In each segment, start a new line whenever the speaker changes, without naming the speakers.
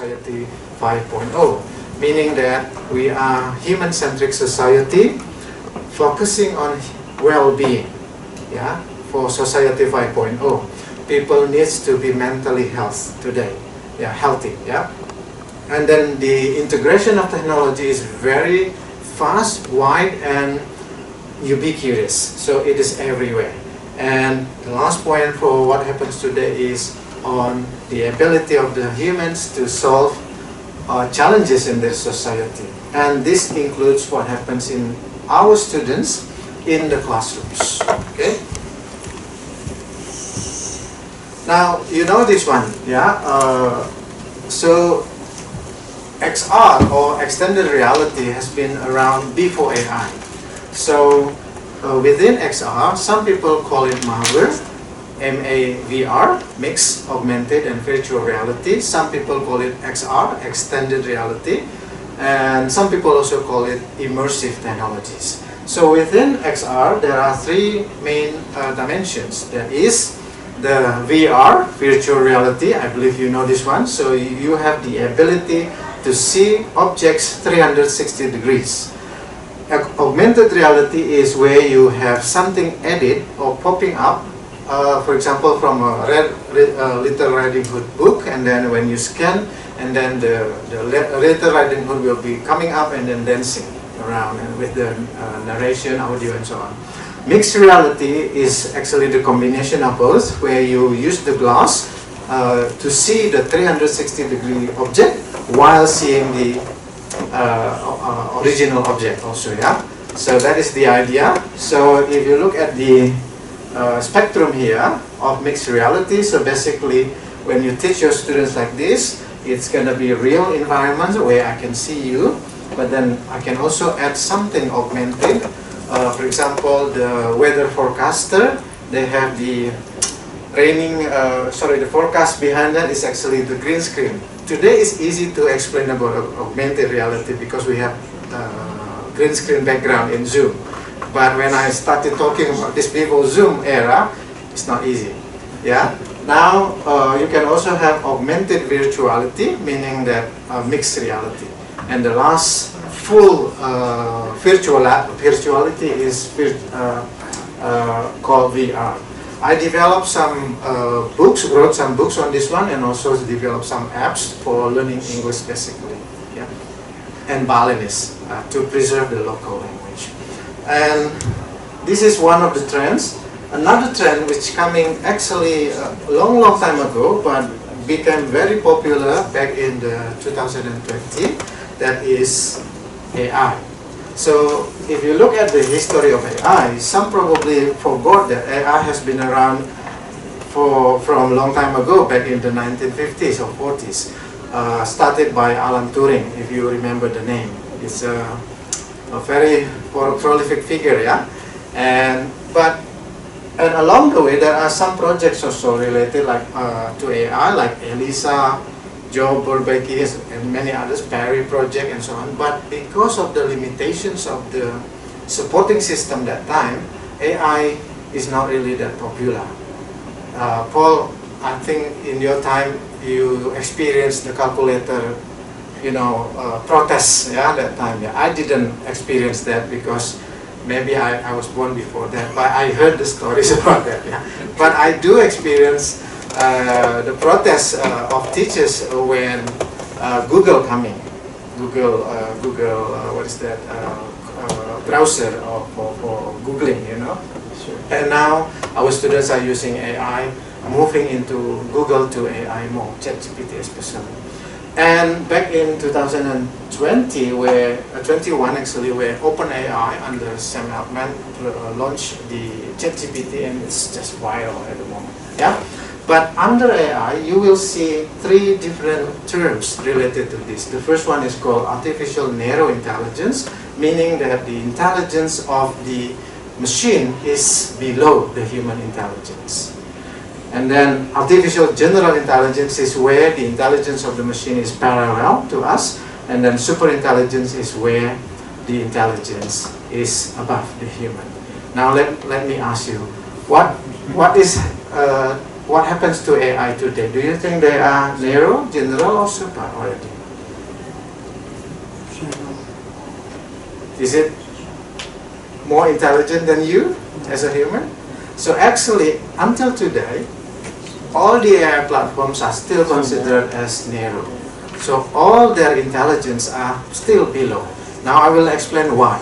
Society 5.0, meaning that we are human-centric society focusing on well-being. Yeah, for Society 5.0, people needs to be mentally healthy. Yeah, and then the integration of technology is very fast, wide, and ubiquitous. So it is everywhere. And the last point for what happens today is on the ability of the humans to solve challenges in their society. And this includes what happens in our students in the classrooms. Okay. Now you know this one, yeah. So XR or extended reality has been around before AI. So within XR, some people call it MAVR, MAVR, mixed augmented and virtual reality. Some people call it XR, extended reality, and some people also call it immersive technologies. So within XR, there are three main dimensions. There is the VR, virtual reality. I believe you know this one. So you have the ability to see objects 360 degrees. Augmented reality is where you have something added or popping up, for example, from a Little Riding Hood book, and then when you scan, and then the Little Riding Hood will be coming up and then dancing around, and with the narration, audio, and so on. Mixed reality is actually the combination of both, where you use the glass to see the 360-degree object while seeing the original object also, yeah? So that is the idea. So if you look at the spectrum here of mixed reality, so basically when you teach your students like this, it's going to be real environments where I can see you, but then I can also add something augmented. For example, the weather forecaster, they have the the forecast behind that is actually the green screen. Today it's easy to explain about augmented reality because we have green screen background in Zoom. But when I started talking about this before Zoom era, it's not easy. Yeah. Now you can also have augmented virtuality, meaning that mixed reality. And the last full virtuality is called VR. I developed some wrote some books on this one, and also developed some apps for learning English basically, yeah, and Balinese to preserve the local language. And this is one of the trends. Another trend which coming actually a long time ago, but became very popular back in the 2020, that is AI. So if you look at the history of AI, some probably forgot that AI has been around from a long time ago, back in the 1950s or 40s. Started by Alan Turing, if you remember the name. It's a very prolific figure, yeah. And along the way, there are some projects also related to AI, like ELISA, Joe Burbeckis, and many others, Perry project, and so on. But because of the limitations of the supporting system that time, AI is not really that popular. Paul, I think in your time you experienced the calculator, protests, yeah, that time. Yeah, I didn't experience that because maybe I was born before that, but I heard the stories about that. Yeah, but I do experience the protests of teachers when Google coming, what is that, browser for Googling, Sure. And now our students are using AI, moving into Google to AI more, ChatGPT especially. And back in 2020, 21 actually, where OpenAI under Sam Altman launched the ChatGPT, and it's just viral at the moment. Yeah. But under AI, you will see three different terms related to this. The first one is called artificial narrow intelligence, meaning that the intelligence of the machine is below the human intelligence. And then artificial general intelligence is where the intelligence of the machine is parallel to us. And then super intelligence is where the intelligence is above the human. Now let me ask you, what is what happens to AI today? Do you think they are narrow, general, or super already? Is it more intelligent than you as a human? So actually, until today, all the AI platforms are still considered as narrow. So all their intelligence are still below. Now I will explain why.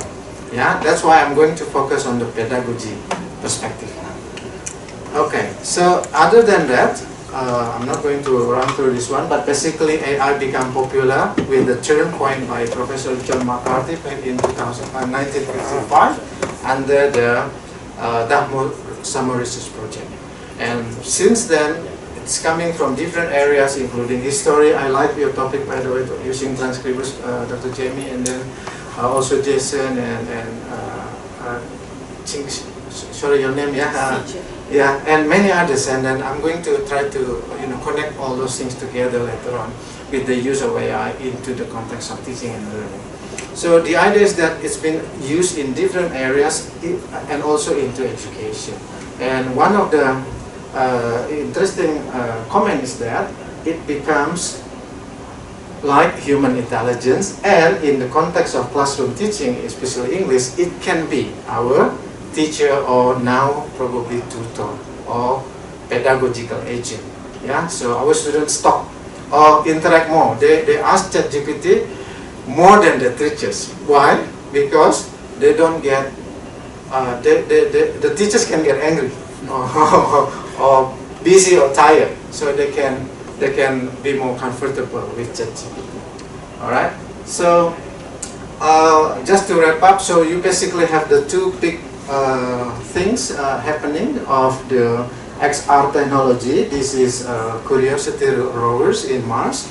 Yeah, that's why I'm going to focus on the pedagogy perspective now. Okay, so other than that, I'm not going to run through this one, but basically AI became popular with the term coined by Professor John McCarthy back in 1955 under the Dartmouth Summer Research Project. And since then, it's coming from different areas, including history. I like your topic, by the way, using transcribers, Dr. Jamie, and then also Jason and sorry, your name, yeah, yeah, and many others. And then I'm going to try to connect all those things together later on with the use of AI into the context of teaching and learning. So the idea is that it's been used in different areas and also into education. And one of the interesting comment is that it becomes like human intelligence, and in the context of classroom teaching, especially English, it can be our teacher or now probably tutor or pedagogical agent. Yeah, so our students talk or interact more. They ask ChatGPT more than the teachers. Why? Because they don't get the teachers can get angry or busy or tired, so they can be more comfortable with ChatGPT. All right. So just to wrap up, so you basically have the two big things happening of the XR technology. This is Curiosity rovers in Mars,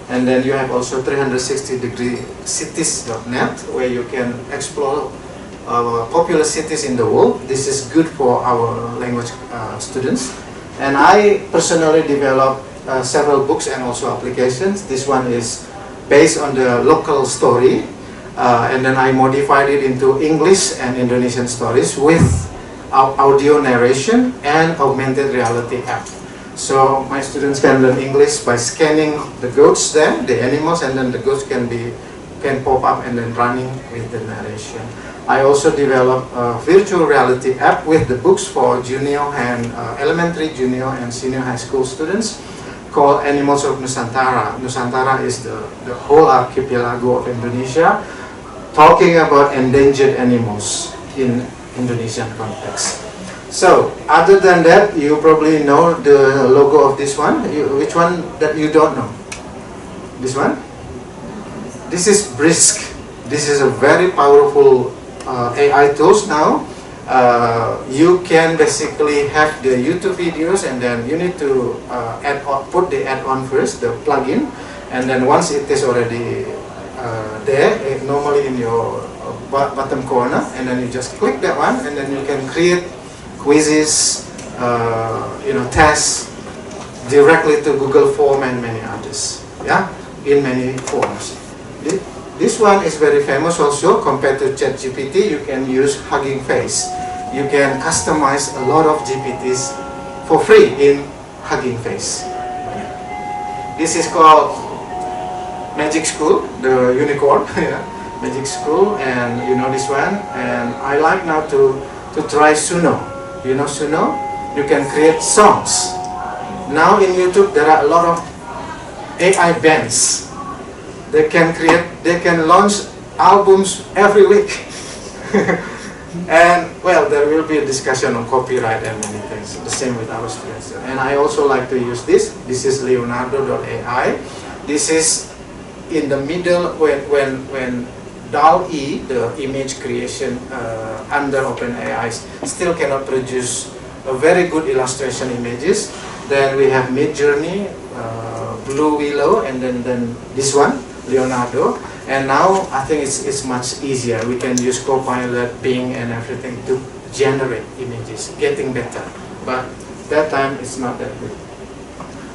and then you have also 360-degree cities.net, where you can explore popular cities in the world. This is good for our language students. And I personally developed several books and also applications. This one is based on the local story, and then I modified it into English and Indonesian stories with audio narration and augmented reality app. So my students can learn English by scanning the goats there, the animals, and then the goats can pop up and then running with the narration. I also developed a virtual reality app with the books for junior and elementary, junior and senior high school students called Animals of Nusantara. Nusantara is the whole archipelago of Indonesia, talking about endangered animals in Indonesian context. So, other than that, you probably know the logo of this one. Which one that you don't know? This one? This is Brisk. This is a very powerful AI tools now. You can basically have the YouTube videos, and then you need to put the add-on first, the plugin, and then once it is already there, normally in your bottom corner, and then you just click that one, and then you can create quizzes, tests directly to Google Form and many others. Yeah, in many forms. This one is very famous also. Compared to ChatGPT, you can use Hugging Face. You can customize a lot of GPTs for free in Hugging Face. This is called Magic School, the unicorn, Magic School, and you know this one. And I like now to try Suno. You know Suno? You can create songs. Now in YouTube there are a lot of AI bands. They can launch albums every week. And well, there will be a discussion on copyright and many things. The same with our students. And I also like to use this. This is Leonardo.ai. This is in the middle when DALL-E, the image creation under OpenAI, still cannot produce a very good illustration images. Then we have Midjourney, Blue Willow, and then this one, Leonardo. And now I think it's much easier. We can use Copilot, Bing, and everything to generate images, getting better. But that time it's not that good.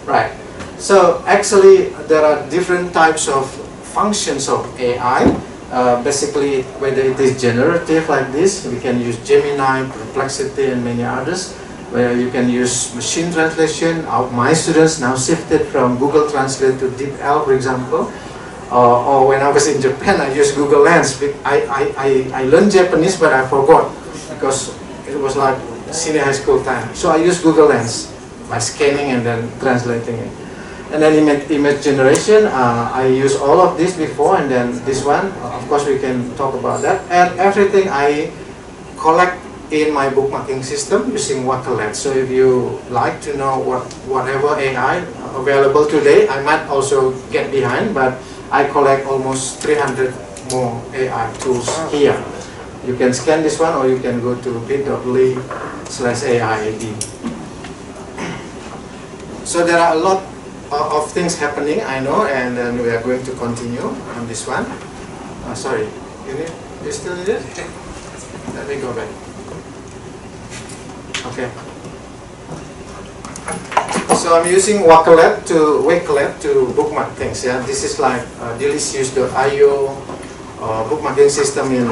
Right. So actually there are different types of functions of AI. Basically, whether it is generative like this, we can use Gemini, Perplexity, and many others. where you can use machine translation. My students now shifted from Google Translate to DeepL, for example. Or when I was in Japan, I used Google Lens. I learned Japanese, but I forgot because it was like senior high school time. So I used Google Lens by scanning and then translating it. And then image generation, I used all of this before, and then this one, of course we can talk about that. And everything I collect in my bookmarking system using Waterlet. So if you like to know whatever AI available today, I might also get behind, but I collect almost 300 more AI tools here. You can scan this one, or you can go to bit.ly/AIAD. So there are a lot of things happening, I know, and then we are going to continue on this one. Sorry, you still need it? Let me go back. Okay. So I'm using Wakelet to bookmark things. Yeah, this is like delicious.io bookmarking system in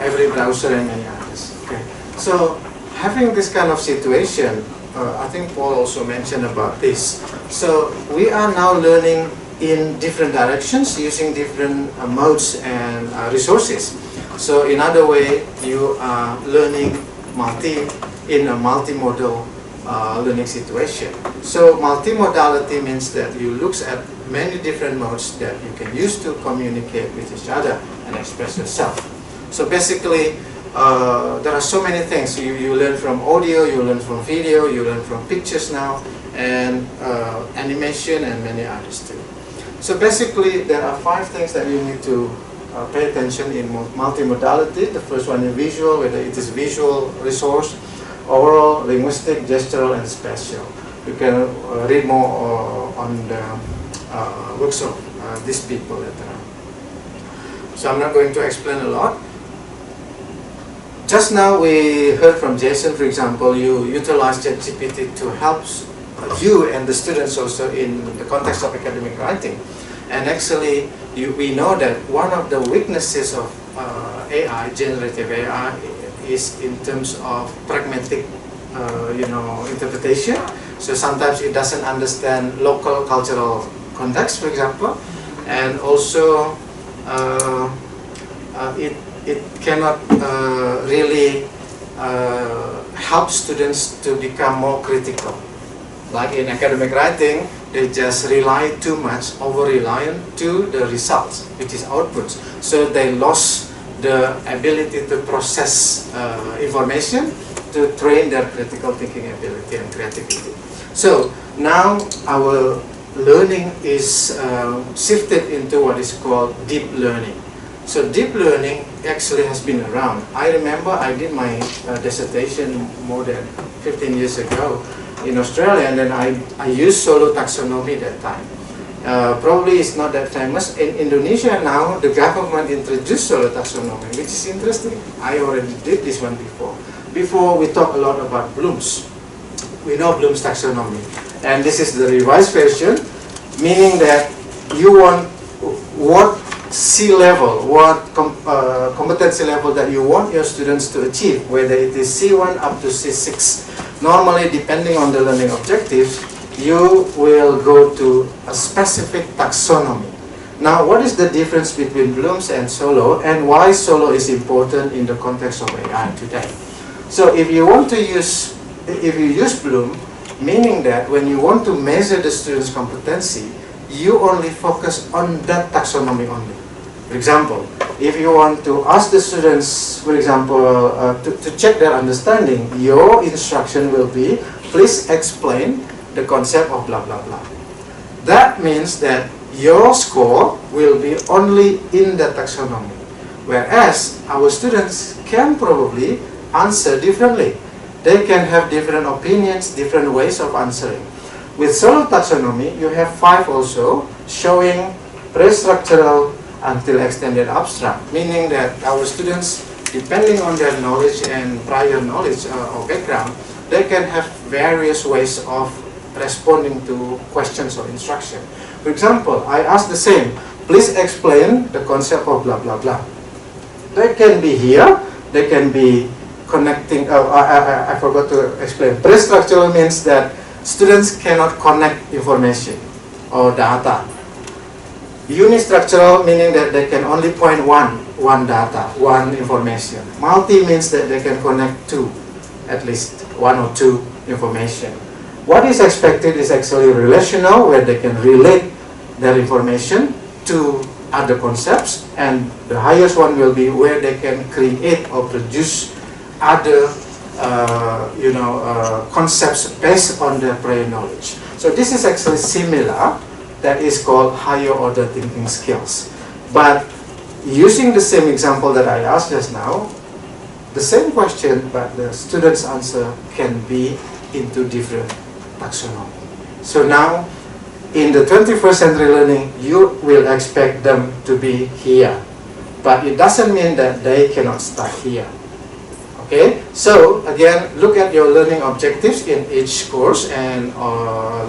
every browser and many others. Okay. So having this kind of situation, I think Paul also mentioned about this. So we are now learning in different directions using different modes and resources. So in other way, you are learning in a multimodal learning situation. So multimodality means that you look at many different modes that you can use to communicate with each other and express yourself. So basically, there are so many things. You learn from audio, you learn from video, you learn from pictures now, and animation and many others too. So basically, there are 5 things that you need to pay attention in multimodality. The first one is visual, whether it is visual resource, oral, linguistic, gestural, and spatial. You can read more on the workshop, these people later on. So I'm not going to explain a lot. Just now we heard from Jason, for example, you utilize ChatGPT to help you and the students also in the context of academic writing. And actually, we know that one of the weaknesses of AI, generative AI, is in terms of pragmatic, interpretation. So sometimes it doesn't understand local cultural context, for example, and also it cannot really help students to become more critical. Like in academic writing, they just rely too much, over-reliant to the results, which is outputs. So they lost the ability to process information, to train their critical thinking ability and creativity. So now our learning is shifted into what is called deep learning. So deep learning actually has been around. I remember I did my dissertation more than 15 years ago in Australia, and then I used solo taxonomy that time. Probably it's not that famous. In Indonesia now, the government introduced solo taxonomy, which is interesting. I already did this one before. Before we talk a lot about Bloom's. We know Bloom's taxonomy. And this is the revised version, meaning that you want what C level, what competency level that you want your students to achieve, whether it is C1 up to C6. Normally, depending on the learning objectives, you will go to a specific taxonomy. Now, what is the difference between Bloom's and Solo, and why Solo is important in the context of AI today? So, if you use Bloom, meaning that when you want to measure the student's competency, you only focus on that taxonomy only. For example, if you want to ask the students, for example, to check their understanding, your instruction will be, please explain the concept of blah blah blah. That means that your score will be only in the taxonomy. Whereas our students can probably answer differently. They can have different opinions, different ways of answering. With solo taxonomy, you have 5 also, showing pre-structural until extended abstract, meaning that our students, depending on their knowledge and prior knowledge or background, they can have various ways of responding to questions or instruction. For example, I ask the same, please explain the concept of blah blah blah. They can be here, they can be connecting, I forgot to explain. Pre-structural means that students cannot connect information or data. Unistructural meaning that they can only point one data, one information. Multi means that they can connect two, at least one or two information. What is expected is actually relational, where they can relate their information to other concepts, and the highest one will be where they can create or produce other concepts based on their prior knowledge. So this is actually similar. That is called higher order thinking skills. But using the same example that I asked just now, the same question, but the student's answer can be into different taxonomy. So now, in the 21st century learning, you will expect them to be here. But it doesn't mean that they cannot start here. Okay? So, again, look at your learning objectives in each course and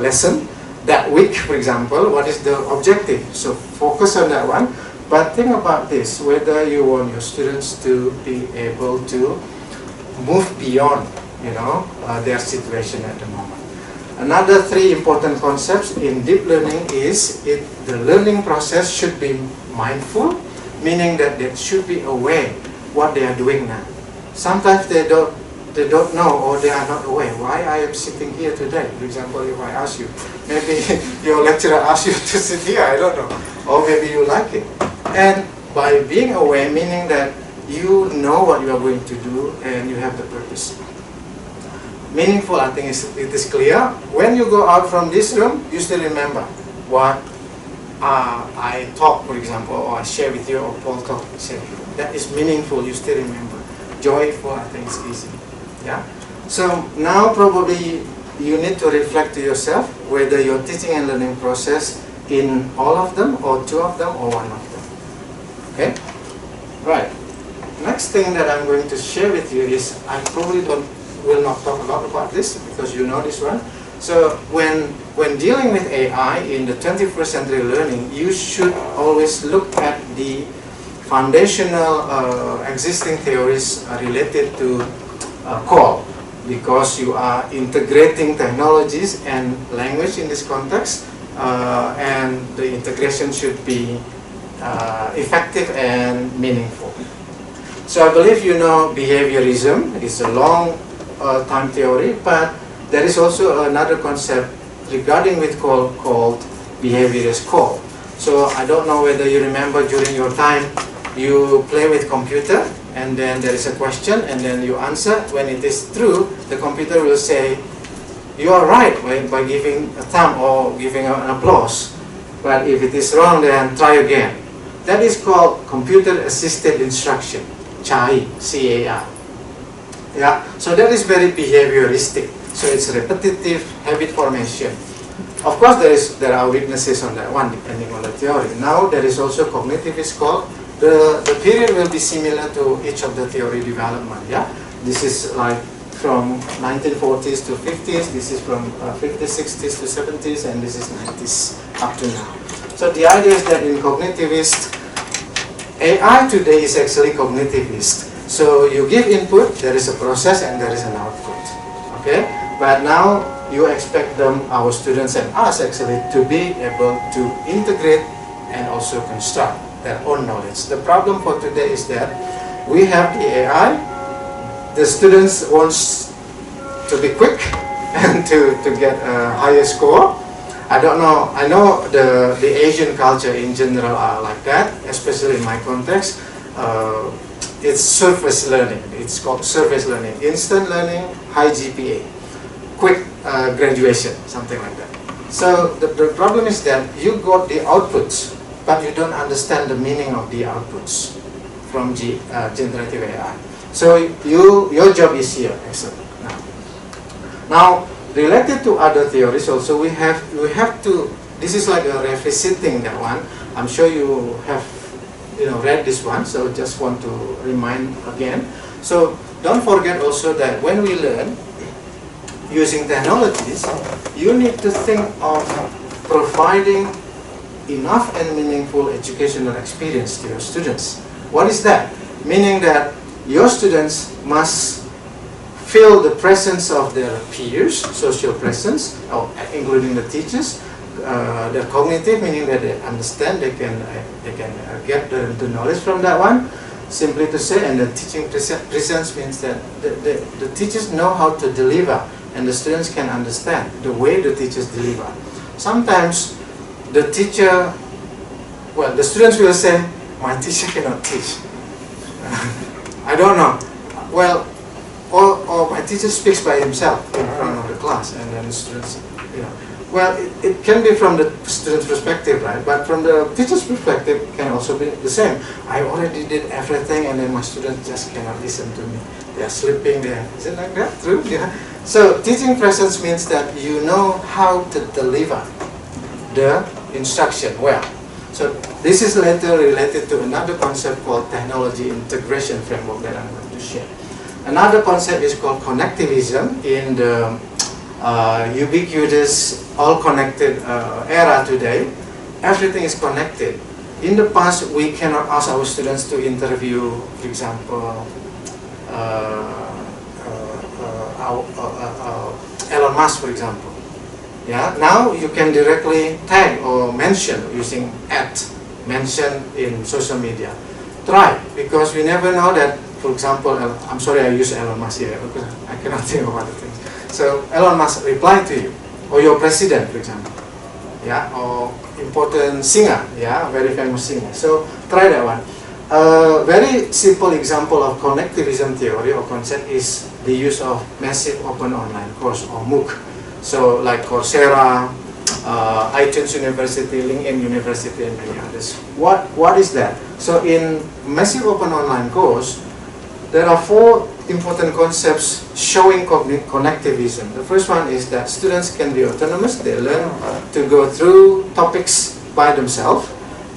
lesson. That week, for example, what is the objective? So, focus on that one. But think about this, whether you want your students to be able to move beyond, their situation at the moment. Another three important concepts in deep learning is the learning process should be mindful, meaning that they should be aware what they are doing now. Sometimes they don't know, or they are not aware why I am sitting here today. For example, if I ask you, maybe your lecturer asks you to sit here, I don't know, or maybe you like it. And by being aware, meaning that you know what you are going to do and you have the purpose. Meaningful, I think it is clear. When you go out from this room, you still remember what I talk, for example, or I share with you, or Paul talk. That is meaningful, you still remember. Joyful, I think it's easy. Yeah. So now probably you need to reflect to yourself whether your teaching and learning process in all of them, or two of them, or one of them. Okay? Right. Next thing that I'm going to share with you is, I probably will not talk a lot about this because you know this one. So when dealing with AI in the 21st century learning, you should always look at the foundational existing theories related to call, because you are integrating technologies and language in this context, and the integration should be effective and meaningful. So I believe you know behaviorism is a long time theory, but there is also another concept regarding with call called behaviorist call. So I don't know whether you remember during your time you play with computer and then there is a question and then you answer. When it is true, the computer will say you are right by giving a thumb or giving an applause. But if it is wrong, then try again. That is called computer assisted instruction, CAI, C-A-I. Yeah, so that is very behavioristic. So it's repetitive habit formation. Of course, there are weaknesses on that one depending on the theory. Now there is also cognitivist call. The period will be similar to each of the theory development. Yeah, this is like from 1940s to 50s. This is from 50s, 60s to 70s, and this is 90s up to now. So the idea is that in cognitivist, AI today is actually cognitivist. So you give input, there is a process and there is an output. Okay? But now you expect them, our students and us actually, to be able to integrate and also construct their own knowledge. The problem for today is that we have the AI, the students wants to be quick and to get a higher score. I don't know, I know the Asian culture in general are like that, especially in my context. It's surface learning. It's called surface learning. Instant learning, high GPA, quick graduation, something like that. So the problem is that you got the outputs, but you don't understand the meaning of the outputs from generative AI. So your job is here, excellent. Now, related to other theories also, we have to, this is like a revisiting that one. I'm sure you have read this one, so just want to remind again. So don't forget also that when we learn using technologies, you need to think of providing enough and meaningful educational experience to your students. What is that? Meaning that your students must feel the presence of their peers, social presence, including the teachers. Their cognitive, meaning that they understand, they can get the knowledge from that one. Simply to say, and the teaching presence means that the teachers know how to deliver, and the students can understand the way the teachers deliver. Sometimes the teacher, well, the students will say, my teacher cannot teach. I don't know. Well, or my teacher speaks by himself in front of the class, and then the students, well, it can be from the student's perspective, right? But from the teacher's perspective, it can also be the same. I already did everything, and then my students just cannot listen to me. They are sleeping there. Is it like that? True? Yeah. So teaching presence means that you know how to deliver the instruction well. So this is later related to another concept called technology integration framework that I'm going to share. Another concept is called connectivism in the ubiquitous, all-connected era today. Everything is connected. In the past, we cannot ask our students to interview, for example, Elon Musk, for example. Yeah. Now you can directly tag or mention using mention in social media. Try, because we never know that. For example, I'm sorry I use Elon Musk here because I cannot think of other things. So Elon Musk reply to you, or your president, for example, yeah, or important singer, yeah, very famous singer. So try that one. A very simple example of connectivism theory or concept is the use of massive open online course or MOOC. So like Coursera, iTunes University, LinkedIn University, and many others. What is that? So in massive open online course, there are 4 important concepts showing connectivism. The first one is that students can be autonomous. They learn to go through topics by themselves,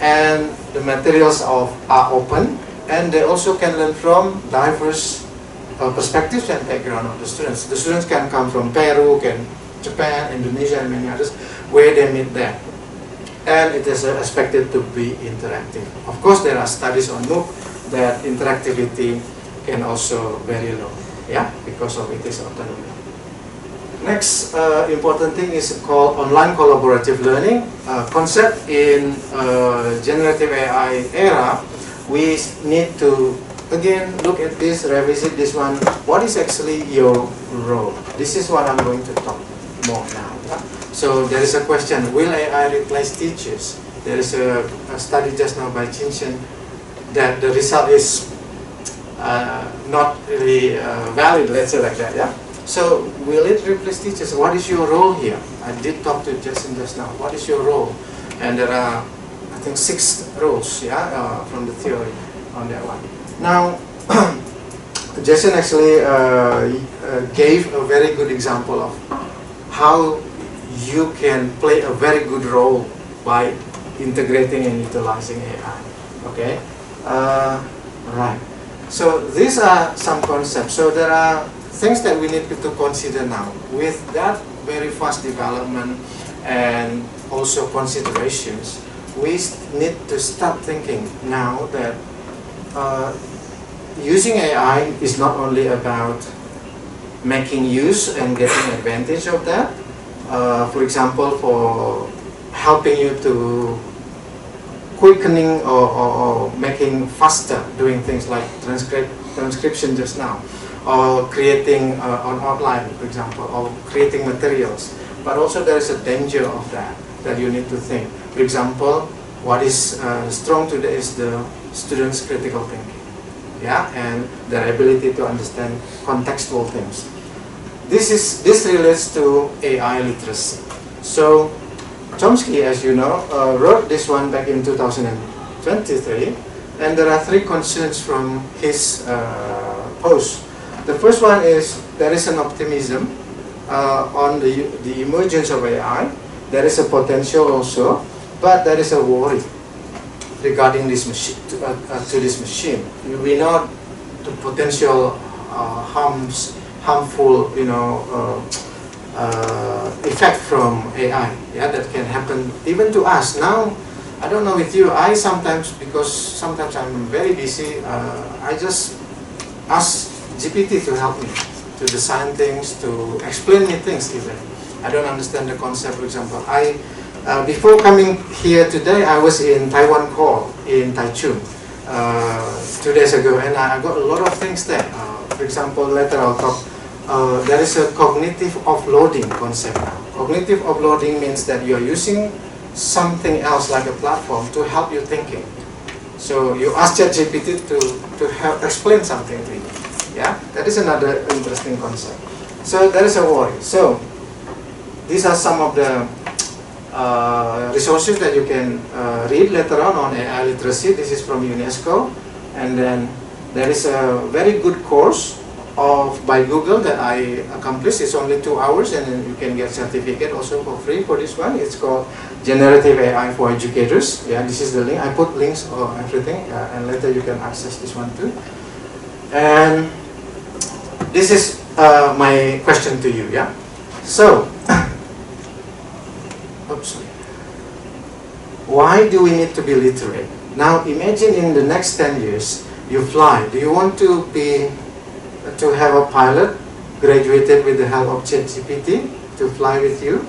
and the materials are open, and they also can learn from diverse perspectives and background of the students. The students can come from Peru, Japan, Indonesia, and many others, where they meet there. And it is expected to be interactive. Of course, there are studies on MOOC that interactivity can also very low, yeah, because of it is autonomy. Next important thing is called online collaborative learning concept. In generative AI era, we need to again look at this, revisit this one. What is actually your role? This is what I'm going to talk more now. Yeah? So there is a question: will AI replace teachers? There is a study just now by Chinchin that the result is not really valid, let's say like that, yeah? So, will it replace teachers? What is your role here? I did talk to Jason just now. What is your role? And there are, I think, 6 roles, yeah, from the theory on that one. Now, Jason actually gave a very good example of how you can play a very good role by integrating and utilizing AI, okay? Right. So these are some concepts. So there are things that we need to consider now. With that very fast development and also considerations, we need to start thinking now that using AI is not only about making use and getting advantage of that. For example, for helping you to quickening or making faster, doing things like transcription just now, or creating an outline, for example, or creating materials. But also there is a danger of that you need to think. For example, what is strong today is the students' critical thinking, yeah, and their ability to understand contextual things. This relates to AI literacy. So Chomsky, as you know, wrote this one back in 2023, and there are 3 concerns from his post. The first one is there is an optimism on the emergence of AI. There is a potential also, but there is a worry regarding this machine to this machine. We know the potential harmful, effect from AI, yeah, that can happen even to us. Now, I don't know with you, I sometimes, because sometimes I'm very busy, I just ask GPT to help me. to design things, to explain me things even. I don't understand the concept, for example. Before coming here today, I was in Taiwan Call in Taichung 2 days ago, and I got a lot of things there. For example, later I'll talk, there is a cognitive offloading concept now. Cognitive offloading means that you are using something else like a platform to help you thinking. So you ask ChatGPT to help explain something to you. Yeah, that is another interesting concept. So there is a worry. So these are some of the resources that you can read later on AI literacy. This is from UNESCO, and then there is a very good course by Google that I accomplished. It's only 2 hours, and then you can get certificate also for free for this one. It's called Generative AI for Educators. Yeah, this is the link. I put links or everything, and later you can access this one too. And this is my question to you. Yeah, so. Oops. Why do we need to be literate? Now imagine in the next 10 years you fly. Do you want to have a pilot graduated with the help of ChatGPT to fly with you?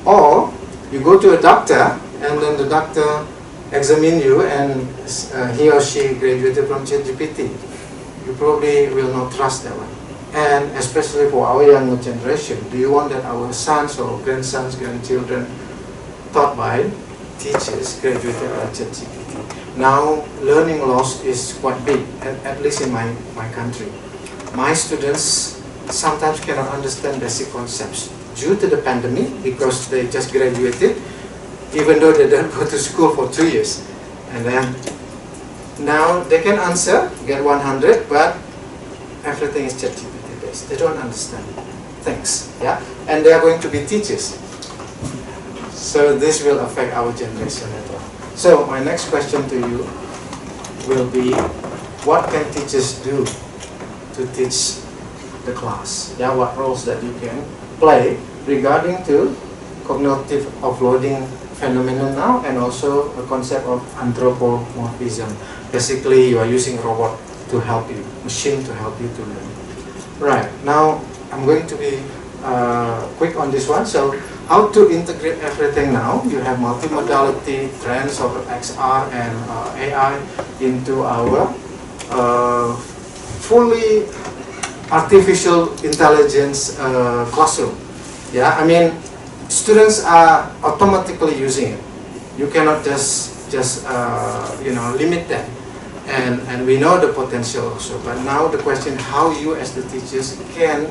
Or you go to a doctor and then the doctor examine you and he or she graduated from ChatGPT. You probably will not trust that one. And especially for our younger generation, do you want that our sons or grandsons, grandchildren taught by teachers graduated by ChatGPT? Now, learning loss is quite big, at least in my country. My students sometimes cannot understand basic concepts due to the pandemic because they just graduated, even though they don't go to school for 2 years. And then now they can answer, get 100, but everything is ChatGPT. They don't understand things, yeah, and they are going to be teachers. So this will affect our generation as well. So my next question to you will be, what can teachers do to teach the class? Yeah, what roles that you can play regarding to cognitive offloading phenomenon now, and also the concept of anthropomorphism. Basically, you are using robot to help you, machine to help you to learn. Right, now I'm going to be quick on this one. So how to integrate everything now? You have multimodality, trends of XR and AI into our fully artificial intelligence classroom. Yeah, I mean, students are automatically using it. You cannot just limit them. And we know the potential also, but now the question, how you as the teachers can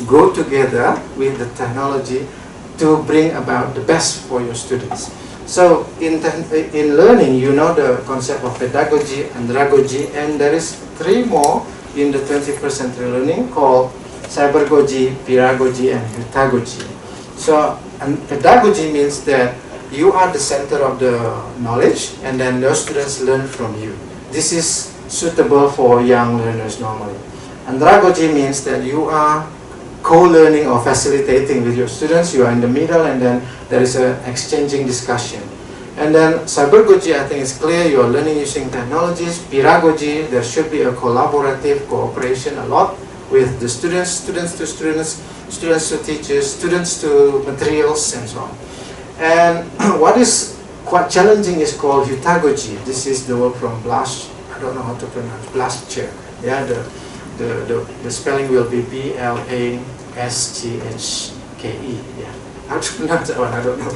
go together with the technology to bring about the best for your students. So in learning, you know the concept of pedagogy, andragogy, and there is 3 more in the 21st century learning called cybergogy, pedagogy, and heutagogy. So pedagogy means that you are the center of the knowledge, and then those students learn from you. This is suitable for young learners normally. Andragogy means that you are co-learning or facilitating with your students. You are in the middle, and then there is an exchanging discussion. And then cybergogy, I think it's clear, you are learning using technologies. Pedagogy, there should be a collaborative cooperation a lot with the students, students to students, students to teachers, students to materials, and so on. And what is quite challenging is called heutagogy. This is the word from Blasch. I don't know how to pronounce Blaschke. Yeah, the spelling will be Blaschke. Yeah, how to pronounce that one? I don't know.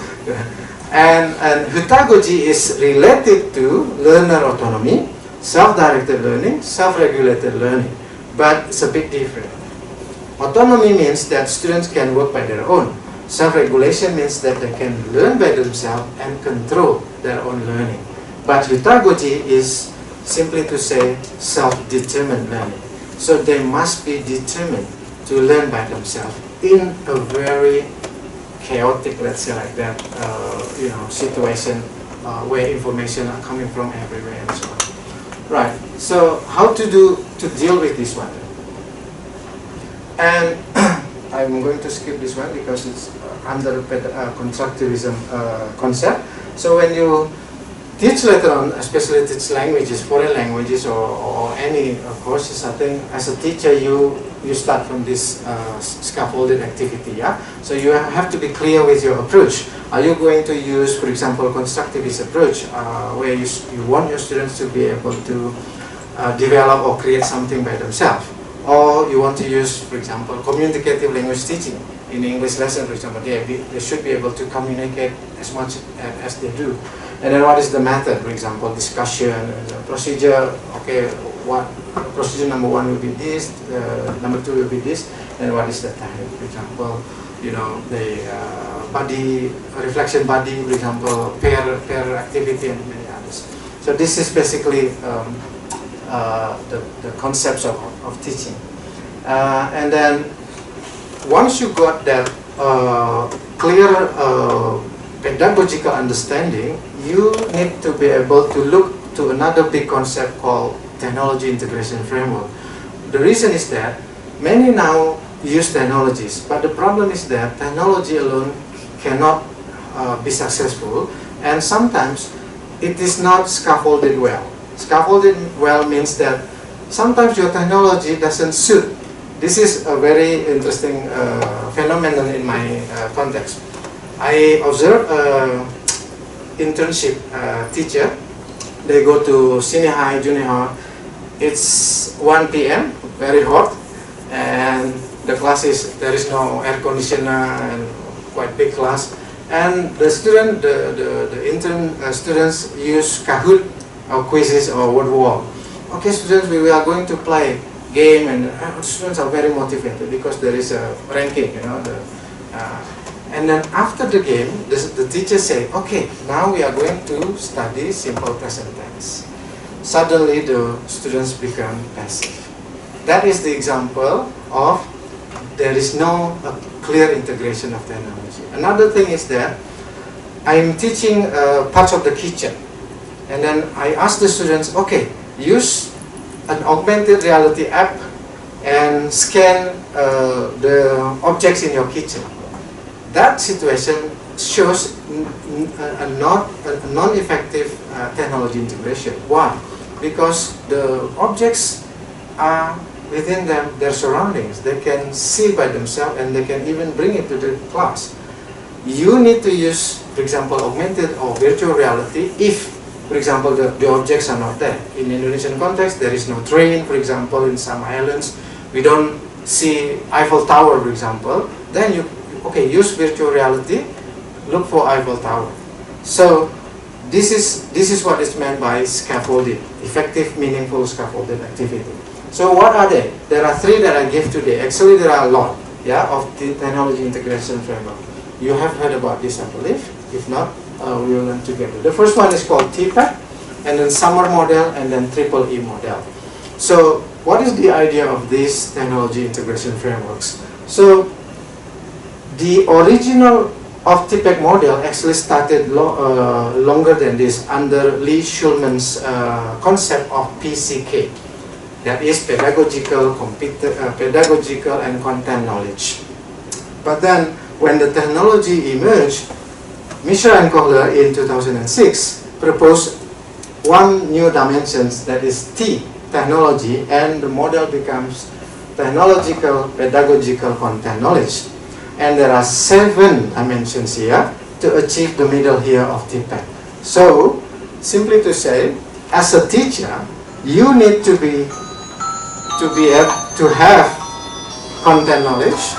And heutagogy is related to learner autonomy, self-directed learning, self-regulated learning, but it's a bit different. Autonomy means that students can work by their own. Self-regulation means that they can learn by themselves and control their own learning. But heutagogy is simply to say self-determined learning. So they must be determined to learn by themselves in a very chaotic, let's say like that, situation where information are coming from everywhere and so on. Right. So how to deal with this one? And I'm going to skip this one because it's under constructivism concept. So when you teach later on, especially teach languages, foreign languages, or any courses, I think as a teacher you you start from this scaffolded activity. Yeah. So you have to be clear with your approach. Are you going to use, for example, constructivist approach, where you want your students to be able to develop or create something by themselves, or you want to use, for example, communicative language teaching in English lesson, for example, they should be able to communicate as much as they do. And then what is the method, for example, discussion, procedure, okay, what procedure number 1 will be this, number 2 will be this, and what is the time, for example, you know, the body, reflection body, for example, pair activity, and many others. So this is basically the concepts of teaching. And then once you got that clear pedagogical understanding, you need to be able to look to another big concept called technology integration framework. The reason is that many now use technologies, but the problem is that technology alone cannot be successful, and sometimes it is not scaffolded well. Scaffolded well means that sometimes your technology doesn't suit. This is a very interesting phenomenon in my context. I observed internship teacher. They go to senior high, junior high. It's 1 p.m., very hot, and the class there is no air conditioner and quite big class. And the intern students use Kahoot or quizzes or word wall. Okay, students, we are going to play game, and students are very motivated because there is a ranking, you know. And then after the game, the teacher say, okay, now we are going to study simple present tense. Suddenly the students become passive. That is the example of there is no clear integration of technology. Another thing is that I'm teaching parts of the kitchen, and then I ask the students, okay, use an augmented reality app and scan the objects in your kitchen. That situation shows a non-effective technology integration. Why? Because the objects are within their surroundings. They can see by themselves, and they can even bring it to the class. You need to use, for example, augmented or virtual reality if, for example, the objects are not there. In Indonesian context, there is no train, for example, in some islands. We don't see Eiffel Tower, for example. Then you use virtual reality, look for Eiffel Tower. So this is what is meant by scaffolding, effective, meaningful scaffolded activity. So what are they? There are 3 that I gave today. Actually, there are a lot, yeah, of the technology integration framework. You have heard about this, I believe. If not, we will learn together. The first one is called TPAC, and then summer model, and then triple E model. So what is the idea of these technology integration frameworks? So the original of TPAC model actually started longer than this, under Lee Schulman's concept of PCK. That is pedagogical and content knowledge. But then when the technology emerged, Mishra and Kohler in 2006 proposed one new dimension, that is T, technology, and the model becomes technological, pedagogical, content knowledge. And there are 7 dimensions here to achieve the middle here of TPAC. So, simply to say, as a teacher, you need to have content knowledge,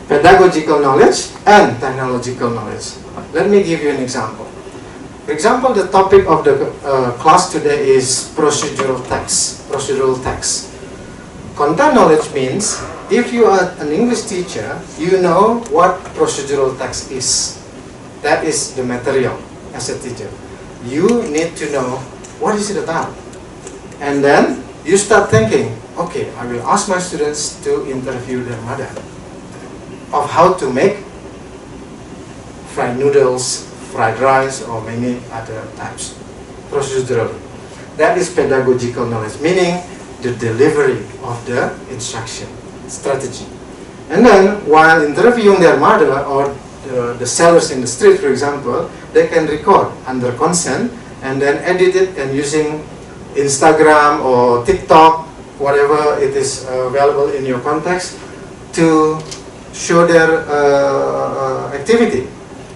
pedagogical knowledge, and technological knowledge. Let me give you an example. For example, the topic of the class today is procedural text. Content knowledge means if you are an English teacher, you know what procedural text is. That is the material as a teacher. You need to know what is it about. And then you start thinking, okay, I will ask my students to interview their mother of how to make fried noodles, fried rice, or many other types procedurally. That is pedagogical knowledge, meaning the delivery of the instruction strategy. And then while interviewing their mother or the sellers in the street, for example, they can record under consent and then edit it, and using Instagram or TikTok, whatever it is available in your context to show their activity,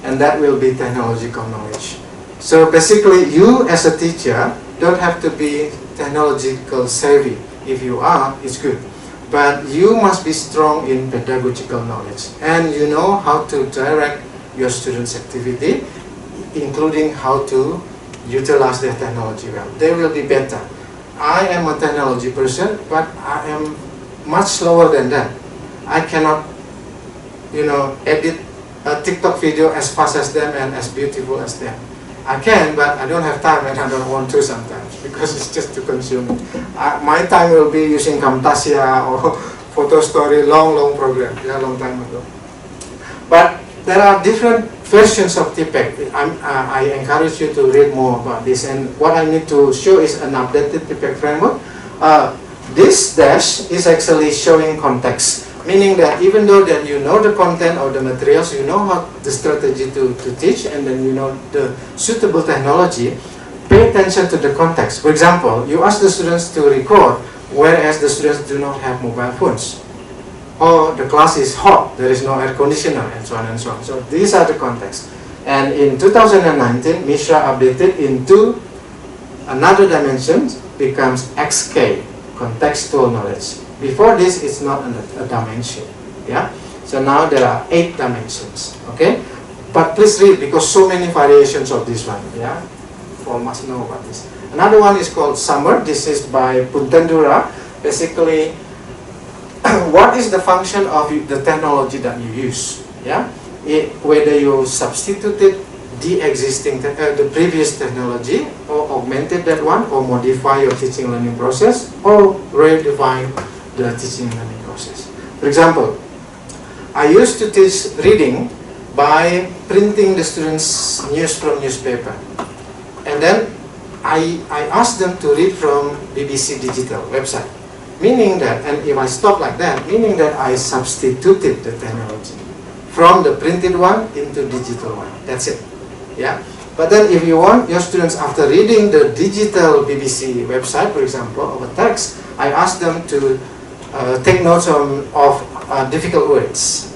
and that will be technological knowledge. So basically, you as a teacher don't have to be technological savvy. If you are, it's good. But you must be strong in pedagogical knowledge, and you know how to direct your students' activity, including how to utilize their technology well. They will be better. I am a technology person, but I am much slower than that. I cannot, edit a TikTok video as fast as them and as beautiful as them. I can, but I don't have time and I don't want to sometimes because it's just too consuming. My time will be using Camtasia or Photo Story, long program, long time ago. But there are different versions of TPEC. I encourage you to read more about this, and what I need to show is an updated TPEC framework. This dash is actually showing context, meaning that even though that you know the content or the materials, you know how the strategy to teach, and then you know the suitable technology, pay attention to the context. For example, you ask the students to record, whereas the students do not have mobile phones. Or the class is hot, there is no air conditioner, and so on and so on. So these are the contexts. And in 2019, Mishra updated into another dimension, becomes XK, contextual knowledge. Before this, it's not a dimension. Yeah. So now there are 8 dimensions. Okay. But please read, because so many variations of this one. Yeah. All must know about this. Another one is called Summer. This is by Puntendura. Basically, what is the function of the technology that you use? Yeah. Whether you substituted the existing, the previous technology, or augmented that one, or modify your teaching learning process, or redefine the teaching learning process. For example, I used to teach reading by printing the students news from newspaper, and then I asked them to read from BBC Digital website, meaning that, and if I stop like that, meaning that I substituted the technology from the printed one into digital one. That's it. Yeah. But then if you want your students, after reading the digital BBC website, for example, of a text, I ask them to take notes of difficult words.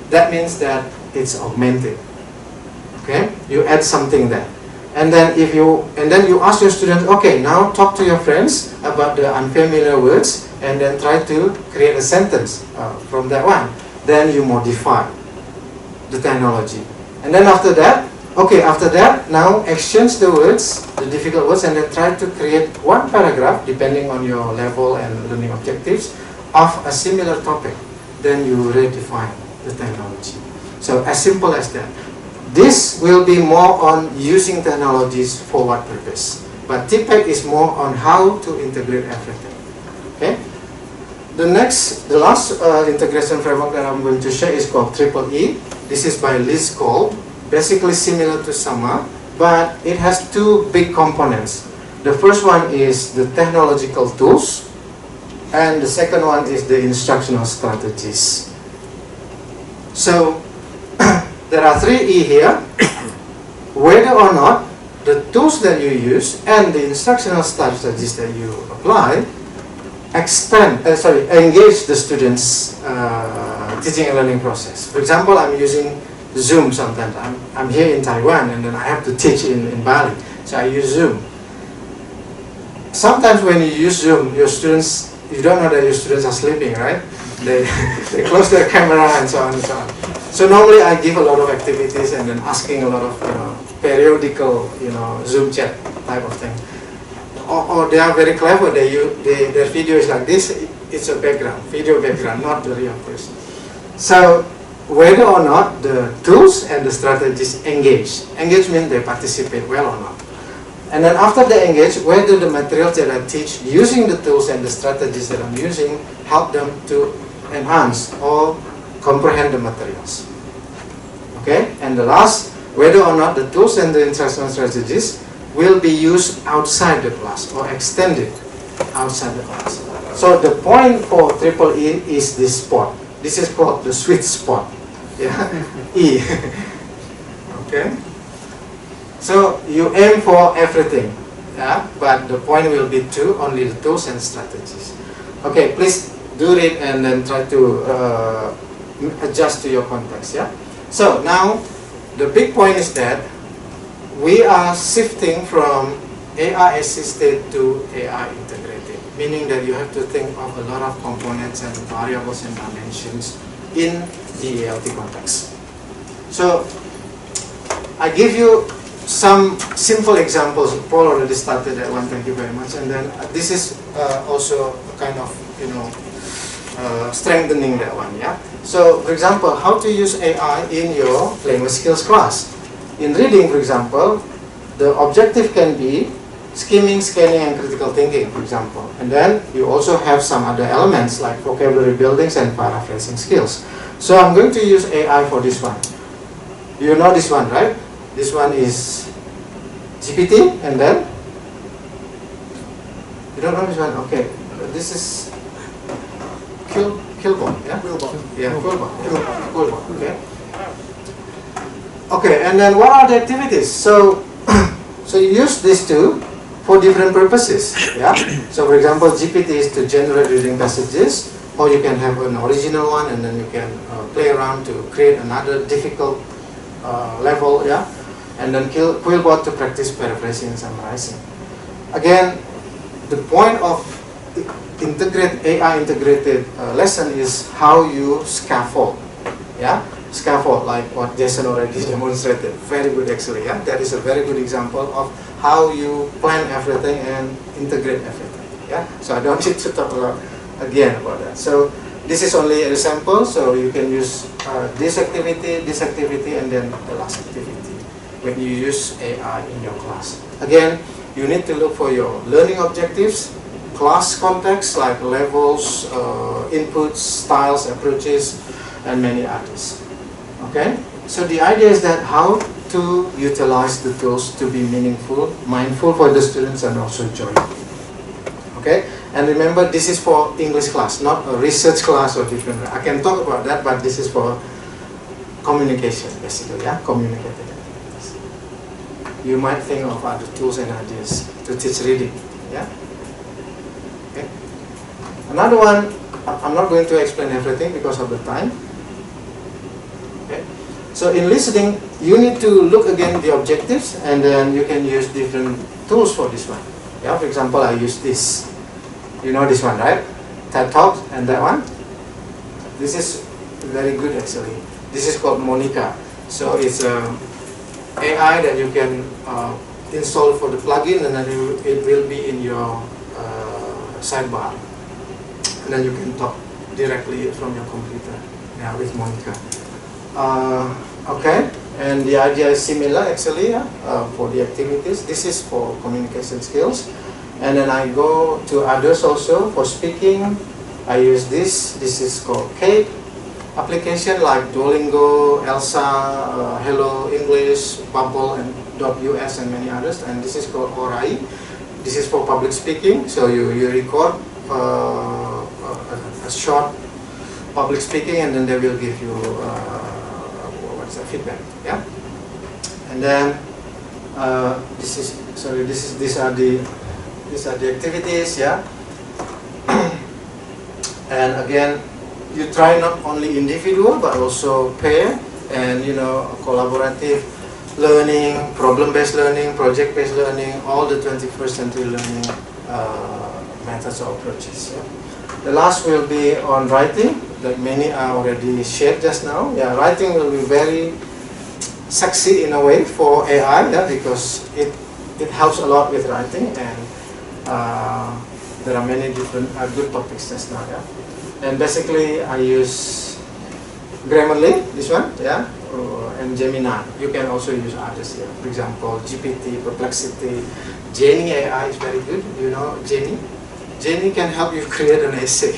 That means that it's augmented. Okay, you add something there, and then you ask your students, okay, now talk to your friends about the unfamiliar words, and then try to create a sentence from that one. Then you modify the technology, and then after that, now exchange the words, the difficult words, and then try to create one paragraph, depending on your level and learning objectives, of a similar topic. Then you redefine the technology. So as simple as that. This will be more on using technologies for what purpose. But TPEC is more on how to integrate everything. Okay? The last integration framework that I'm going to share is called EEE. This is by Liz Kolb. Basically similar to Summer, but it has 2 big components. The first one is the technological tools, and the second one is the instructional strategies. So there are 3 E here. Whether or not the tools that you use and the instructional strategies that you apply engage the students' teaching and learning process. For example, I'm using Zoom sometimes. I'm here in Taiwan, and then I have to teach in Bali, so I use Zoom. Sometimes when you use Zoom, your students, you don't know that your students are sleeping, right? They close their camera and so on and so on. So normally I give a lot of activities and then asking a lot of periodical Zoom chat type of thing. Or they are very clever. Their video is like this. It's a video background, not the real person. So whether or not the tools and the strategies engage. Engage means they participate well or not. And then after they engage, whether the materials that I teach using the tools and the strategies that I'm using help them to enhance or comprehend the materials. Okay? And the last, whether or not the tools and the instructional strategies will be used outside the class or extended outside the class. So the point for EEE is this spot. This is called the sweet spot. Yeah, E. Okay. So you aim for everything, yeah, but the point will be only the tools and strategies. Okay, please do it and then try to adjust to your context. Yeah. So now the big point is that we are shifting from AI assisted to AI integrated, meaning that you have to think of a lot of components and variables and dimensions in the ELT context. So I give you some simple examples. Paul already started that one, thank you very much. And then this is also kind of, strengthening that one, yeah. So for example, how to use AI in your language skills class. In reading, for example, the objective can be skimming, scanning, and critical thinking, for example. And then you also have some other elements like vocabulary buildings and paraphrasing skills. So I'm going to use AI for this one. You know this one, right? This one is GPT, and then you don't know this one. Okay, this is Quillbot, yeah. Quillbot. Yeah, Quillbot. Quillbot. Okay. Okay, and then what are the activities? So, so you use these two for different purposes. Yeah. So, for example, GPT is to generate reading passages, or you can have an original one, and then you can play around to create another difficult level. Yeah. And then Quillbot to practice paraphrasing and summarizing. Again, the point of AI integrated lesson is how you scaffold. Yeah. Scaffold, like what Jason already demonstrated. Very good actually, yeah. That is a very good example of how you plan everything and integrate everything, yeah. So I don't need to talk a lot again about that. So this is only a sample, so you can use this activity, and then the last activity when you use AI in your class. Again, you need to look for your learning objectives, class context like levels, inputs, styles, approaches, and many others. Okay, so the idea is that how to utilize the tools to be meaningful, mindful for the students, and also joyful. Okay, and remember, this is for English class, not a research class or different. I can talk about that, but this is for communication, basically, yeah, communicated activities. You might think of other tools and ideas to teach reading, yeah. Okay. Another one, I'm not going to explain everything because of the time. So in listening, you need to look again the objectives, and then you can use different tools for this one. Yeah, for example, I use this. You know this one, right? TED Talk and that one. This is very good actually. This is called Monica. So it's AI that you can install for the plugin, and then it will be in your sidebar, and then you can talk directly from your computer. Yeah, with Monica. Okay, and the idea is similar actually, for the activities. This is for communication skills, and then I go to others also for speaking. I use this. This is called Kate application like Duolingo, Elsa, Hello English, Bubble, and .us, and many others. And this is called Orai. This is for public speaking. So you record a short public speaking, and then they will give you feedback, yeah. And then these are the activities, yeah. And again, you try not only individual but also pair and collaborative learning, problem-based learning, project-based learning, all the 21st century learning methods or approaches. Yeah? The last will be on writing, like many are already shared just now. Yeah, writing will be very sexy in a way for AI, yeah, because it helps a lot with writing, and there are many different good topics just now. Yeah, and basically I use Grammarly, this one, yeah, and Gemini. You can also use others here. For example, GPT, Perplexity, Jenny AI is very good. You know Jenny. Jenny can help you create an essay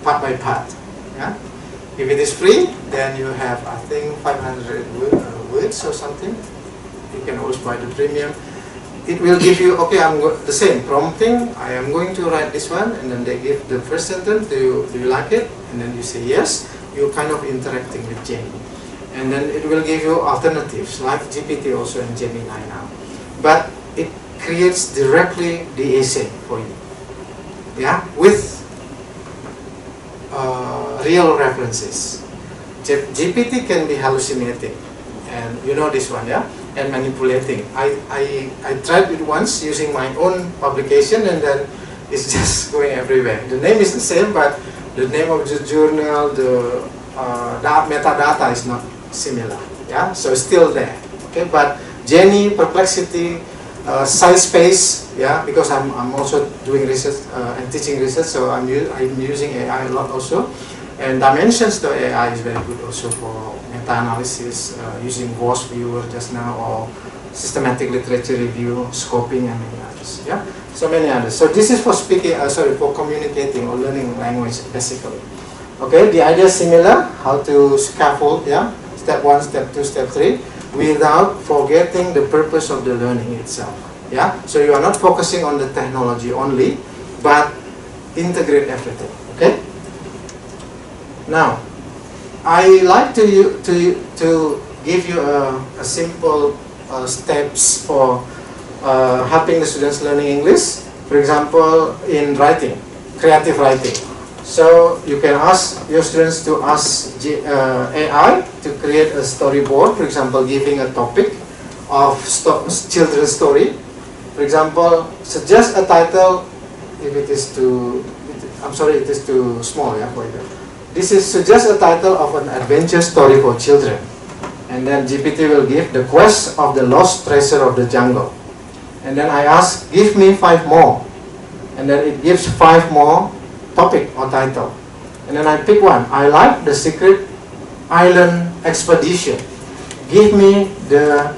part by part. Yeah? If it is free, then you have, I think, 500 words or something. You can always buy the premium. It will give you, okay, the same prompting. I am going to write this one, and then they give the first sentence. Do you like it? And then you say yes. You're kind of interacting with Jenny. And then it will give you alternatives, like GPT also and Gemini now. But it creates directly the essay for you. yeah, with real references. GPT can be hallucinating, and you know this one, yeah, and manipulating. I tried it once using my own publication, and then it's just going everywhere. The name is the same, but the name of the journal, the metadata is not similar, yeah, so it's still there, okay, but Jenny, Perplexity, size space, yeah, because I'm also doing research and teaching research, so I'm using AI a lot also. And Dimensions.ai is very good also for meta-analysis, using voice viewer just now, or systematic literature review, scoping, and many others, yeah. So many others. So this is for speaking, for communicating or learning language basically. Okay, the idea is similar, how to scaffold, yeah, step 1, step 2, step 3, without forgetting the purpose of the learning itself, yeah. So you are not focusing on the technology only, but integrate everything, okay. Now, I like to give you a simple steps for helping the students learning English. For example, in writing, creative writing. So you can ask your students to ask AI to create a storyboard. For example, giving a topic of children's story. For example, suggest a title. If it is too, it is too small, yeah, for that. This is suggest a title of an adventure story for children, and then GPT will give the quest of the lost treasure of the jungle, and then I ask, give me 5 more, and then it gives 5 more topic or title, and then I pick one. I like the secret island expedition. Give me the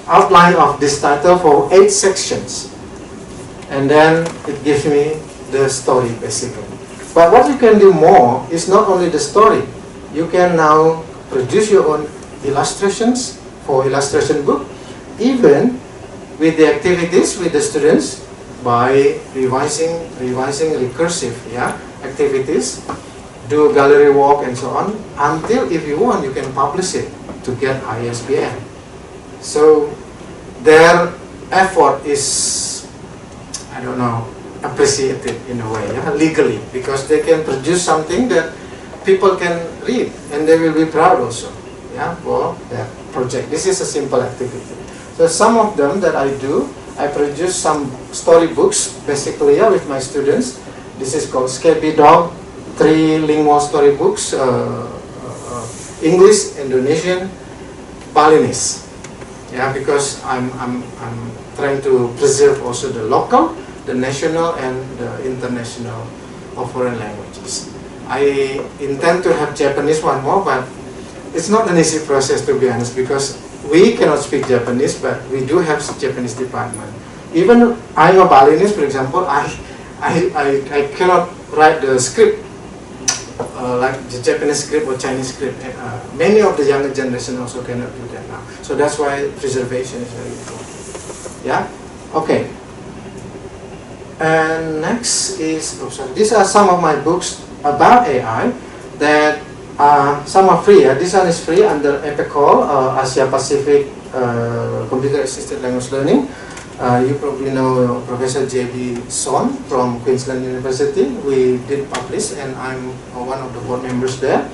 outline of this title for 8 sections, and then it gives me the story basically. But what you can do more is not only the story. You can now produce your own illustrations for illustration book, even with the activities with the students, by revising recursive, yeah, activities, do a gallery walk and so on, until if you want you can publish it to get ISBN. So their effort is, I don't know, appreciated in a way, yeah, legally, because they can produce something that people can read and they will be proud also, yeah, for their project. This is a simple activity. So some of them that I do, I produce some storybooks basically, yeah, with my students. This is called Scabby Dog, 3 lingual storybooks, English, Indonesian, Balinese, yeah, because I'm trying to preserve also the local, the national, and the international of foreign languages. I intend to have Japanese one more, but it's not an easy process, to be honest, because we cannot speak Japanese, but we do have Japanese department. Even I'm a Balinese, for example, I cannot write the script like the Japanese script or Chinese script. Many of the younger generation also cannot do that now. So that's why preservation is very important. Yeah. Okay. And next is, these are some of my books about AI that some are free. This one is free under EPICOL, Asia Pacific Computer Assisted Language Learning. You probably know Professor J.B. Son from Queensland University. We did publish, and I'm one of the board members there.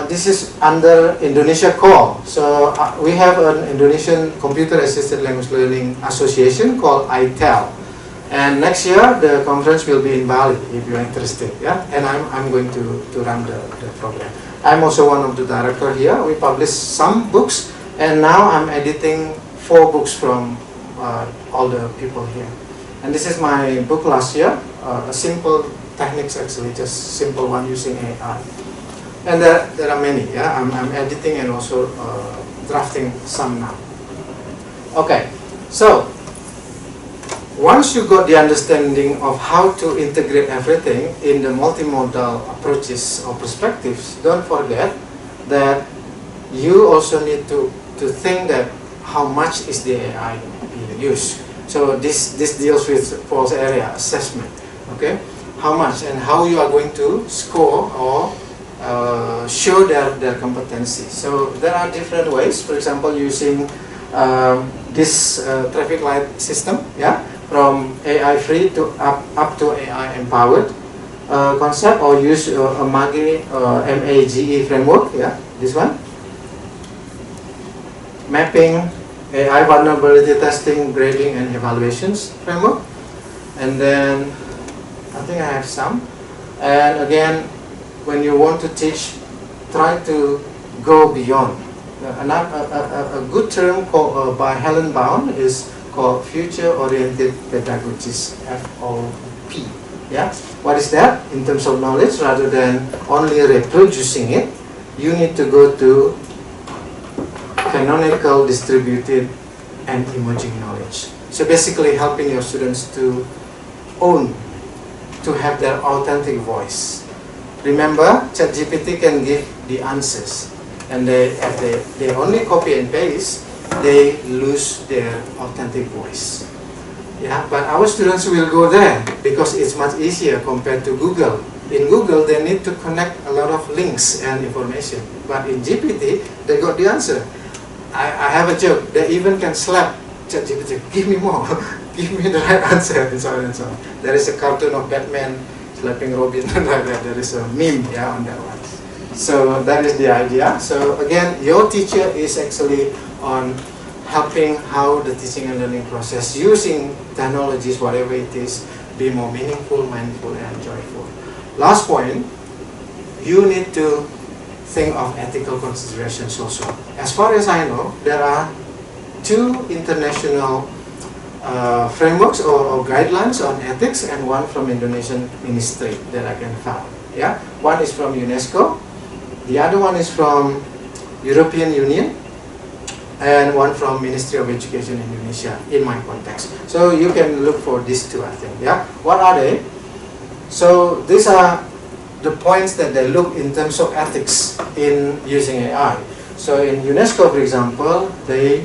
This is under Indonesia Call. So we have an Indonesian Computer Assisted Language Learning Association called ITEL. And next year the conference will be in Bali if you're interested, yeah. And I'm going to run the program. I'm also one of the directors here. We publish some books, and now I'm editing 4 books from all the people here. And this is my book last year, a simple techniques actually, just simple one using AI. And there are many, yeah. I'm editing and also drafting some now. Okay, so once you got the understanding of how to integrate everything in the multimodal approaches or perspectives, don't forget that you also need to think that how much is the AI being used. So this deals with false area assessment, okay? How much and how you are going to score or show their competency. So there are different ways, for example using this traffic light system, yeah? from AI free to up to AI empowered concept, or use a MAGE framework. Yeah, this one. Mapping, AI vulnerability testing, grading, and evaluations framework. And then I think I have some. And again, when you want to teach, try to go beyond. A good term called, by Helen Bound is called future-oriented pedagogies, FOP. Yeah, what is that? In terms of knowledge, rather than only reproducing it, you need to go to canonical, distributed, and emerging knowledge. So basically helping your students to own, to have their authentic voice. Remember, ChatGPT can give the answers, and if they only copy and paste, they lose their authentic voice. Yeah, but our students will go there because it's much easier compared to Google. In Google, they need to connect a lot of links and information, but in GPT, they got the answer. I have a joke, they even can slap ChatGPT, give me more, give me the right answer, and so on and so on. There is a cartoon of Batman slapping Robin and like that. There is a meme, yeah, on that one. So that is the idea. So again, your teacher is actually on helping how the teaching and learning process using technologies, whatever it is, be more meaningful, mindful, and joyful. Last point, you need to think of ethical considerations also. As far as I know, there are two international frameworks or guidelines on ethics, and one from Indonesian ministry that I can find. Yeah, one is from UNESCO, the other one is from European Union, and one from Ministry of Education Indonesia in my context. So you can look for these two, I think. Yeah, what are they? So these are the points that they look in terms of ethics in using AI. So in UNESCO, for example, they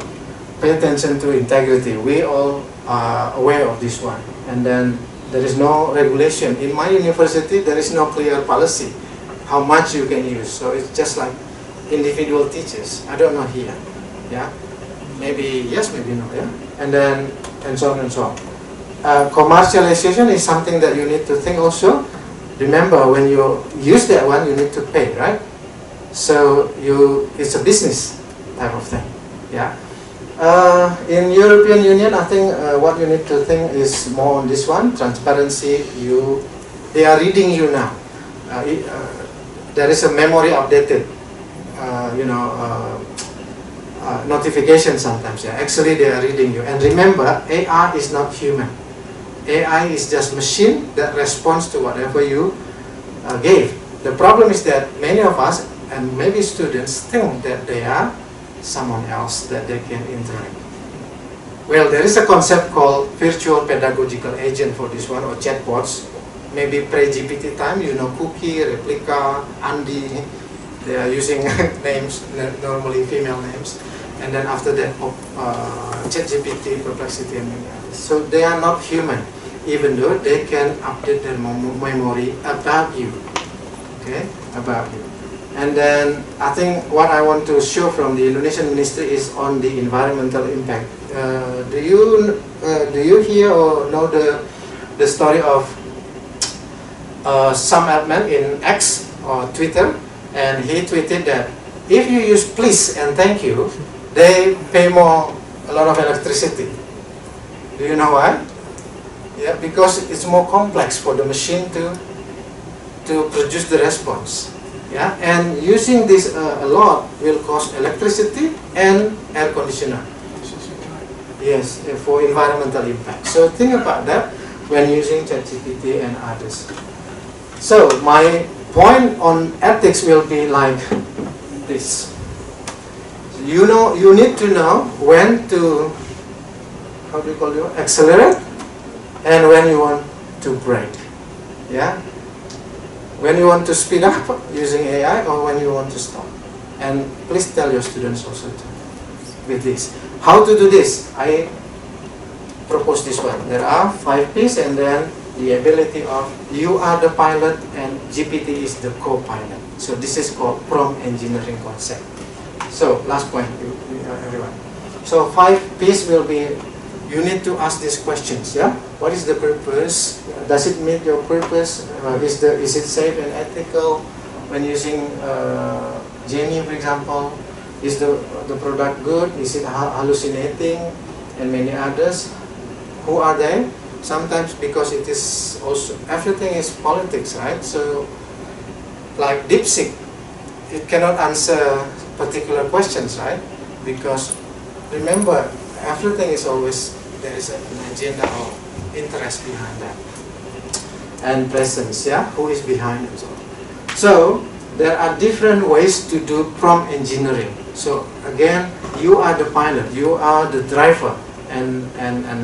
pay attention to integrity. We all are aware of this one. And then there is no regulation. In my university, there is no clear policy how much you can use. So it's just like individual teachers. I don't know here. Yeah, maybe yes, maybe no. Yeah, and then and so on and so on. Commercialization is something that you need to think also. Remember, when you use that one, you need to pay, right? So it's a business type of thing. Yeah. In European Union, I think what you need to think is more on this one, transparency. They are reading you now. There is a memory updated, notification sometimes. Yeah, actually they are reading you. And remember, AI is not human. AI is just machine that responds to whatever you gave. The problem is that many of us, and maybe students, think that they are someone else that they can interact. Well, there is a concept called virtual pedagogical agent for this one, or chatbots. Maybe pre-GPT time, Cookie, Replica, Andy, they are using names, normally female names. And then after that, ChatGPT, Perplexity, and many others. So they are not human, even though they can update their memory about you. Okay, about you. And then I think what I want to show from the Indonesian ministry is on the environmental impact. Do you hear or know the story of some admin in X or Twitter? And he tweeted that if you use please and thank you, they pay a lot of electricity. Do you know why? Yeah, because it's more complex for the machine to produce the response. Yeah, and using this a lot will cost electricity and air conditioner. Yes, for environmental impact. So think about that when using ChatGPT and others. So my point on ethics will be like this. You need to know when to, accelerate, and when you want to brake. Yeah? When you want to speed up using AI, or when you want to stop. And please tell your students also with this. How to do this? I propose this one. There are 5 P's, and then the ability of you are the pilot and GPT is the co-pilot. So this is called prompt engineering concept. So last point, everyone. So 5 P's will be you need to ask these questions. Yeah, what is the purpose? Does it meet your purpose? Is it safe and ethical when using Jenny, for example? Is the product good? Is it hallucinating? And many others. Who are they? Sometimes because it is also, everything is politics, right? So like DeepSeek, it cannot answer particular questions, right? Because remember, everything is always, there is an agenda or interest behind that. And presence, yeah? Who is behind it? So there are different ways to do prompt engineering. So again, you are the pilot, you are the driver, and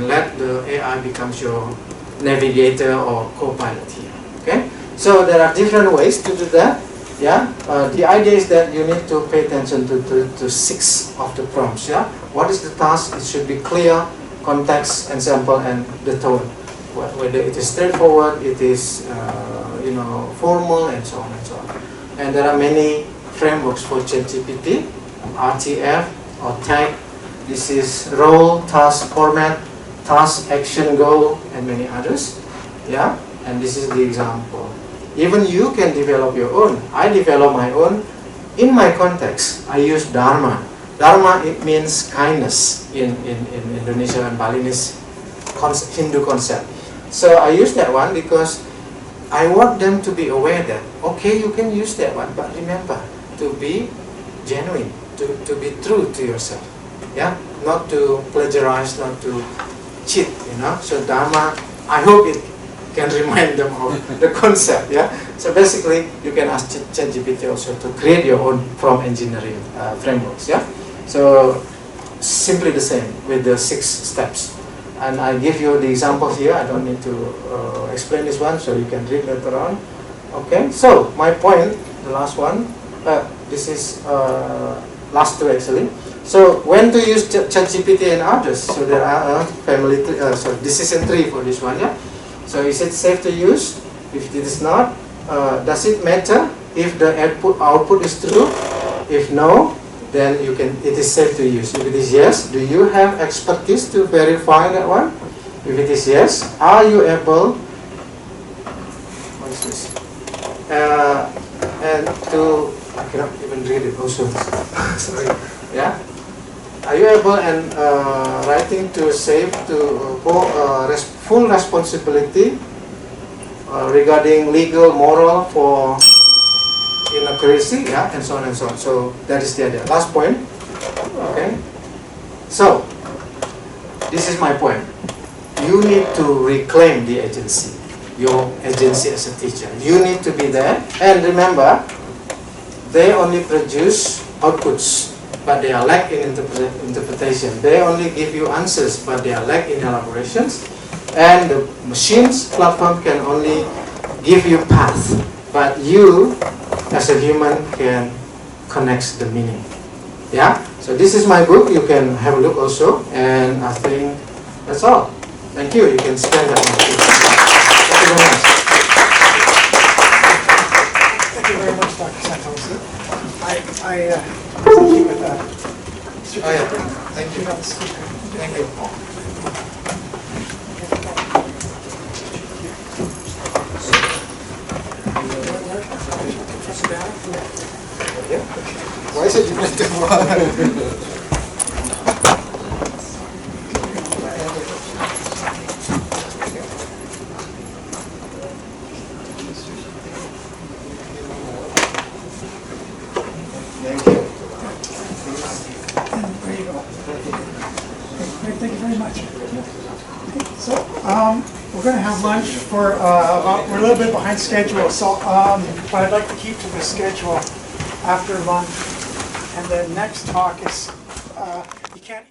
let the AI becomes your navigator or co-pilot here. Okay? So there are different ways to do that. Yeah. The idea is that you need to pay attention to 6 of the prompts. Yeah. What is the task? It should be clear, context, example, and the tone. Whether it is straightforward, it is formal, and so on and so on. And there are many frameworks for ChatGPT, RTF or tag. This is role, task, format, task, action, goal, and many others. Yeah, and this is the example. Even you can develop your own. I develop my own. In my context, I use Dharma. Dharma, it means kindness in Indonesia and Balinese Hindu concept. So I use that one because I want them to be aware that, okay, you can use that one, but remember to be genuine, to be true to yourself. Yeah, not to plagiarize, not to cheat, So Dharma, I hope it can remind them of the concept. Yeah. So basically, you can ask ChatGPT also to create your own prompt engineering frameworks. Yeah. So simply the same with the 6 steps. And I give you the example here. I don't need to explain this one, so you can read later on. Okay. So my point, the last one. This is last 2 actually. So when to use ChatGPT and others? So there are family. So decision tree for this one, yeah. So is it safe to use? If it is not, does it matter if the output is true? If no, then it is safe to use. If it is yes, do you have expertise to verify that one? If it is yes, are you able? What is this? And I cannot even read it also. Sorry. Yeah. Are you able and writing to save to full responsibility regarding legal, moral for inaccuracy, yeah, and so on and so on. So that is the idea. Last point. Okay. So this is my point. You need to reclaim the agency, your agency as a teacher. You need to be there. And remember, they only produce outputs, but they are lack in interpretation. They only give you answers, but they are lack in elaborations. And the machine's platform can only give you path, but you, as a human, can connect the meaning. Yeah. So this is my book. You can have a look also, and I think that's all. Thank you. You can spend that. Thank you very much.
Thank you very much, Dr. Santosa. I thank you with that.
Oh yeah. Thank you. Thank you. Yeah. Why is it different? Thank you.
There you go. Great, thank you very much. So, we're going to have lunch for we're a little bit behind schedule, so but I'd like to keep to the schedule after lunch. And the next talk is you can't.